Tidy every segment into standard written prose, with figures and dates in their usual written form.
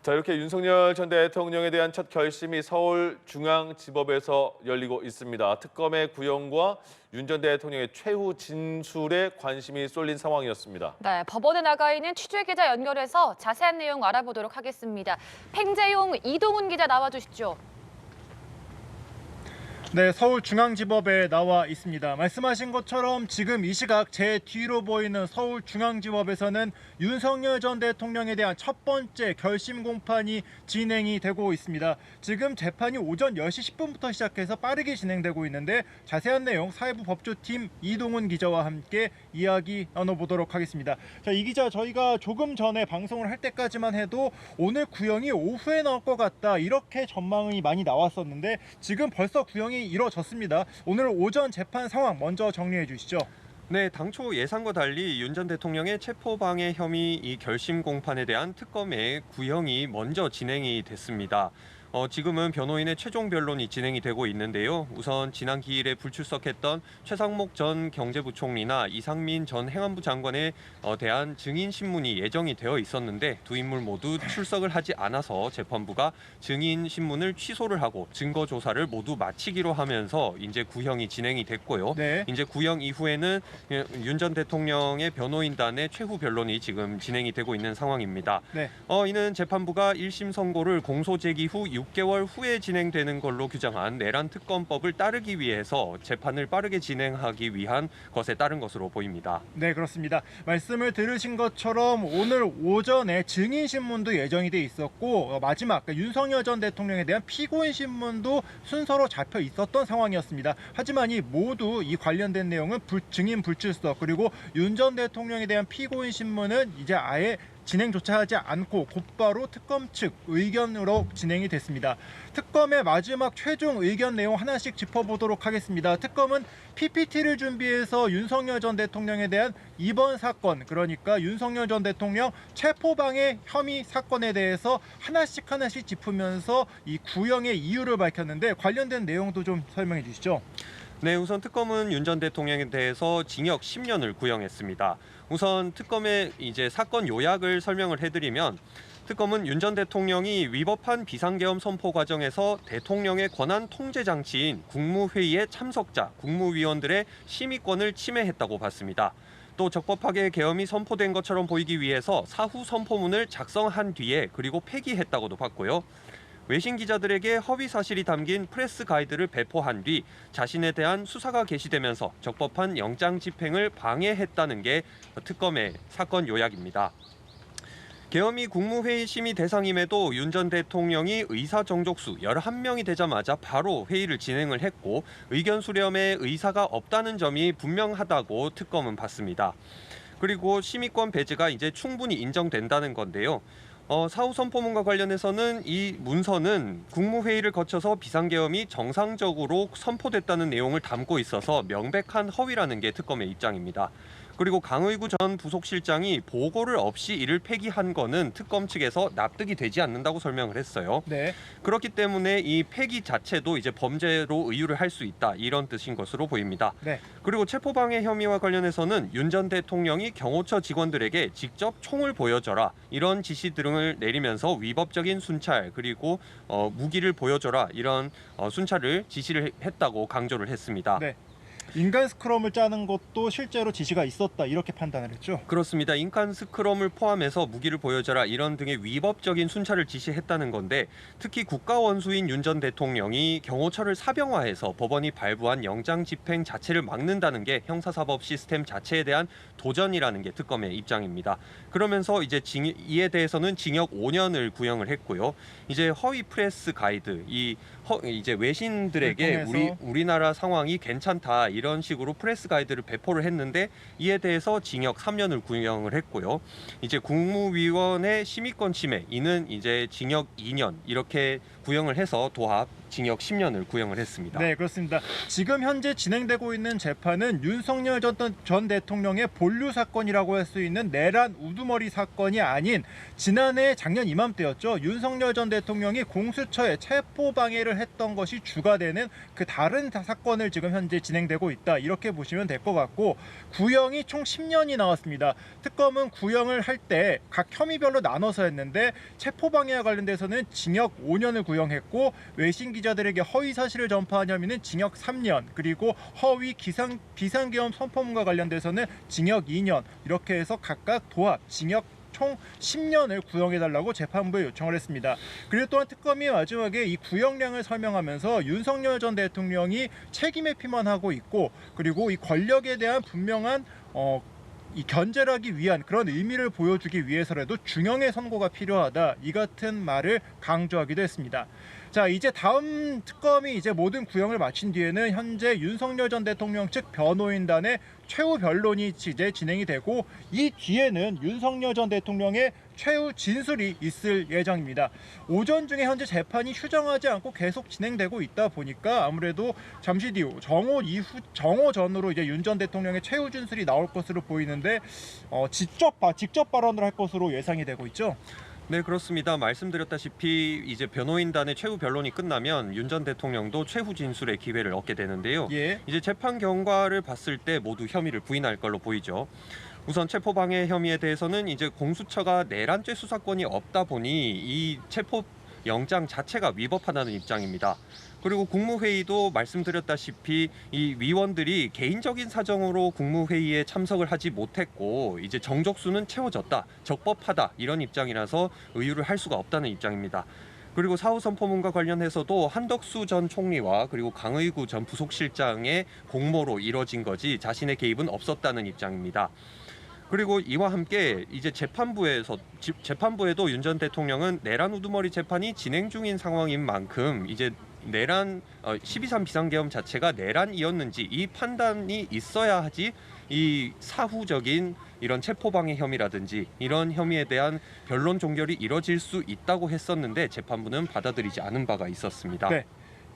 자, 이렇게 윤석열 전 대통령에 대한 첫 결심이 서울중앙지법에서 열리고 있습니다. 특검의 구형과 윤 전 대통령의 최후 진술에 관심이 쏠린 상황이었습니다. 네, 법원에 나가 있는 취재 기자 연결해서 자세한 내용 알아보도록 하겠습니다. 팽재용 이동훈 기자 나와주시죠. 네, 서울중앙지법에 나와 있습니다. 말씀하신 것처럼 지금 이 시각 제 뒤로 보이는 서울중앙지법에서는 윤석열 전 대통령에 대한 첫 번째 결심 공판이 진행이 되고 있습니다. 지금 재판이 오전 10시 10분부터 시작해서 빠르게 진행되고 있는데 자세한 내용 사회부 법조팀 이동훈 기자와 함께 이야기 나눠보도록 하겠습니다. 자, 이 기자, 저희가 조금 전에 방송을 할 때까지만 해도 오늘 구형이 오후에 나올 것 같다 이렇게 전망이 많이 나왔었는데 지금 벌써 구형이 이뤄졌습니다. 오늘 오전 재판 상황 먼저 정리해 주시죠. 네, 당초 예상과 달리 윤 전 대통령의 체포방해 혐의 이 결심 공판에 대한 특검의 구형이 먼저 진행이 됐습니다. 지금은 변호인의 최종 변론이 진행이 되고 있는데요. 우선 지난 기일에 불출석했던 최상목 전 경제부총리나 이상민 전 행안부 장관에 대한 증인 신문이 예정이 되어 있었는데 두 인물 모두 출석을 하지 않아서 재판부가 증인 신문을 취소를 하고 증거 조사를 모두 마치기로 하면서 이제 구형이 진행이 됐고요. 네. 이제 구형 이후에는 윤 전 대통령의 변호인단의 최후 변론이 지금 진행이 되고 있는 상황입니다. 네. 이는 재판부가 1심 선고를 공소 제기 후 6개월 후에 진행되는 걸로 규정한 내란 특검법을 따르기 위해서 재판을 빠르게 진행하기 위한 것에 따른 것으로 보입니다. 네, 그렇습니다. 말씀을 들으신 것처럼 오늘 오전에 증인 신문도 예정이 돼 있었고 마지막 윤석열 전 대통령에 대한 피고인 신문도 순서로 잡혀 있었던 상황이었습니다. 하지만 이 모두 이 관련된 내용은 증인 불출석 그리고 윤 전 대통령에 대한 피고인 신문은 이제 아예 진행조차 하지 않고 곧바로 특검 측 의견으로 진행이 됐습니다. 특검의 마지막 최종 의견 내용 하나씩 짚어보도록 하겠습니다. 특검은 PPT를 준비해서 윤석열 전 대통령에 대한 이번 사건, 그러니까 윤석열 전 대통령 체포방해 혐의 사건에 대해서 하나씩 짚으면서 이 구형의 이유를 밝혔는데 관련된 내용도 좀 설명해 주시죠. 네, 우선 특검은 윤 전 대통령에 대해서 징역 10년을 구형했습니다. 우선 특검의 이제 사건 요약을 설명을 해드리면 특검은 윤 전 대통령이 위법한 비상계엄 선포 과정에서 대통령의 권한 통제 장치인 국무회의의 참석자, 국무위원들의 심의권을 침해했다고 봤습니다. 또 적법하게 계엄이 선포된 것처럼 보이기 위해서 사후 선포문을 작성한 뒤에 그리고 폐기했다고도 봤고요. 외신 기자들에게 허위 사실이 담긴 프레스 가이드를 배포한 뒤 자신에 대한 수사가 개시되면서 적법한 영장 집행을 방해했다는 게 특검의 사건 요약입니다. 계엄이 국무회의 심의 대상임에도 윤 전 대통령이 의사 정족수 11명이 되자마자 바로 회의를 진행을 했고 의견 수렴에 의사가 없다는 점이 분명하다고 특검은 봤습니다. 그리고 심의권 배제가 이제 충분히 인정된다는 건데요. 사후 선포문과 관련해서는 이 문서는 국무회의를 거쳐서 비상계엄이 정상적으로 선포됐다는 내용을 담고 있어서 명백한 허위라는 게 특검의 입장입니다. 그리고 강의구 전 부속실장이 보고를 없이 이를 폐기한 거는 특검 측에서 납득이 되지 않는다고 설명을 했어요. 네. 그렇기 때문에 이 폐기 자체도 이제 범죄로 의유를 할 수 있다 이런 뜻인 것으로 보입니다. 네. 그리고 체포방해 혐의와 관련해서는 윤 전 대통령이 경호처 직원들에게 직접 총을 보여줘라 이런 지시 등을 내리면서 위법적인 순찰 그리고 무기를 보여줘라 이런 순찰을 지시를 했다고 강조를 했습니다. 네. 인간 스크럼을 짜는 것도 실제로 지시가 있었다 이렇게 판단을 했죠. 그렇습니다. 인간 스크럼을 포함해서 무기를 보여줘라 이런 등의 위법적인 순찰을 지시했다는 건데 특히 국가원수인 윤 전 대통령이 경호처를 사병화해서 법원이 발부한 영장 집행 자체를 막는다는 게 형사사법 시스템 자체에 대한 도전이라는 게 특검의 입장입니다. 그러면서 이제 이에 대해서는 징역 5년을 구형을 했고요. 이제 허위 프레스 가이드 이제 외신들에게 우리나라 상황이 괜찮다 이런 식으로 프레스 가이드를 배포를 했는데 이에 대해서 징역 3년을 구형을 했고요. 이제 국무위원의 심의권 침해 이는 이제 징역 2년 이렇게 구형을 해서 도합 징역 10년을 구형을 했습니다. 네, 그렇습니다. 지금 현재 진행되고 있는 재판은 윤석열 전 대통령의 본류 사건이라고 할 수 있는 내란 우두머리 사건이 아닌 지난해 작년 이맘때였죠. 윤석열 전 대통령이 공수처에 체포 방해를 했던 것이 주가 되는 그 다른 사건을 지금 현재 진행되고 진행되고 있다. 이렇게 보시면 될 것 같고 구형이 총 10년이 나왔습니다. 특검은 구형을 할 때 각 혐의별로 나눠서 했는데 체포방해와 관련돼서는 징역 5년을 구형했고 외신 기자들에게 허위 사실을 전파한 혐의는 징역 3년, 그리고 허위 비상계엄 선포문과 관련돼서는 징역 2년, 이렇게 해서 각각 도합 징역 총 10년을 구형해달라고 재판부에 요청을 했습니다. 그리고 또한 특검이 마지막에 이 구형량을 설명하면서 윤석열 전 대통령이 책임 회피만 하고 있고, 그리고 이 권력에 대한 분명한 이 견제를 하기 위한 그런 의미를 보여주기 위해서라도 중형의 선고가 필요하다, 이 같은 말을 강조하기도 했습니다. 자, 이제 다음 특검이 이제 모든 구형을 마친 뒤에는 현재 윤석열 전 대통령 측 변호인단의 최후 변론이 이제 진행이 되고, 이 뒤에는 윤석열 전 대통령의 최후 진술이 있을 예정입니다. 오전 중에 현재 재판이 휴정하지 않고 계속 진행되고 있다 보니까 아무래도 잠시 뒤 정오 전으로 이제 윤 전 대통령의 최후 진술이 나올 것으로 보이는데 직접 발언을 할 것으로 예상이 되고 있죠. 네, 그렇습니다. 말씀드렸다시피 이제 변호인단의 최후 변론이 끝나면 윤 전 대통령도 최후 진술의 기회를 얻게 되는데요. 예. 이제 재판 경과를 봤을 때 모두 혐의를 부인할 걸로 보이죠. 우선 체포방해 혐의에 대해서는 이제 공수처가 내란죄 수사권이 없다 보니 이 체포 영장 자체가 위법하다는 입장입니다. 그리고 국무회의도 말씀드렸다시피 이 위원들이 개인적인 사정으로 국무회의에 참석을 하지 못했고 이제 정족수는 채워졌다, 적법하다, 이런 입장이라서 의율을 할 수가 없다는 입장입니다. 그리고 사후 선포문과 관련해서도 한덕수 전 총리와 그리고 강의구 전 부속실장의 공모로 이뤄진 거지 자신의 개입은 없었다는 입장입니다. 그리고 이와 함께 이제 재판부에도 윤 전 대통령은 내란 우두머리 재판이 진행 중인 상황인 만큼 이제 내란 12.3 비상계엄 자체가 내란이었는지 이 판단이 있어야 하지, 이 사후적인 이런 체포방해 혐의라든지 이런 혐의에 대한 변론 종결이 이뤄질 수 있다고 했었는데 재판부는 받아들이지 않은 바가 있었습니다. 네.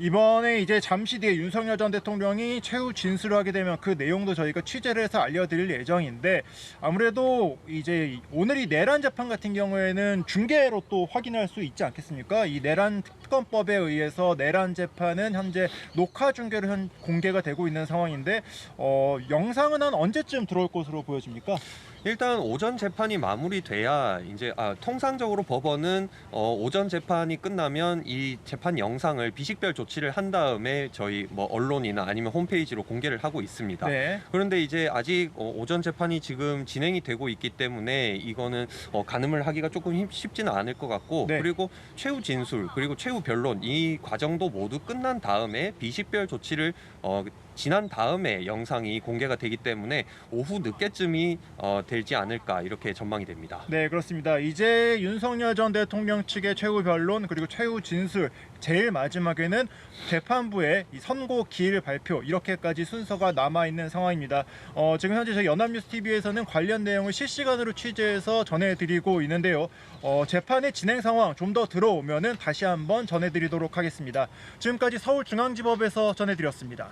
이번에 이제 잠시 뒤에 윤석열 전 대통령이 최후 진술을 하게 되면 그 내용도 저희가 취재를 해서 알려드릴 예정인데, 아무래도 이제 오늘이 내란 재판 같은 경우에는 중계로 또 확인할 수 있지 않겠습니까? 이 내란 특검법에 의해서 내란 재판은 현재 녹화 중계로 공개가 되고 있는 상황인데 영상은 한 언제쯤 들어올 것으로 보여집니까? 일단 오전 재판이 마무리돼야 이제 통상적으로 법원은 오전 재판이 끝나면 이 재판 영상을 비식별 조치를 한 다음에 저희 뭐 언론이나 아니면 홈페이지로 공개를 하고 있습니다. 네. 그런데 이제 아직 오전 재판이 지금 진행이 되고 있기 때문에 이거는 가늠을 하기가 조금 쉽지는 않을 것 같고, 네. 그리고 최후 진술 그리고 최후 변론 이 과정도 모두 끝난 다음에 비식별 조치를 지난 다음에 영상이 공개가 되기 때문에 오후 늦게쯤이 되지 않을까, 이렇게 전망이 됩니다. 네, 그렇습니다. 이제 윤석열 전 대통령 측의 최후 변론 그리고 최후 진술, 제일 마지막에는 재판부의 이 선고 기일 발표, 이렇게까지 순서가 남아 있는 상황입니다. 지금 현재 저희 연합뉴스TV에서는 관련 내용을 실시간으로 취재해서 전해드리고 있는데요. 재판의 진행 상황 좀 더 들어오면은 다시 한번 전해드리도록 하겠습니다. 지금까지 서울중앙지법에서 전해드렸습니다.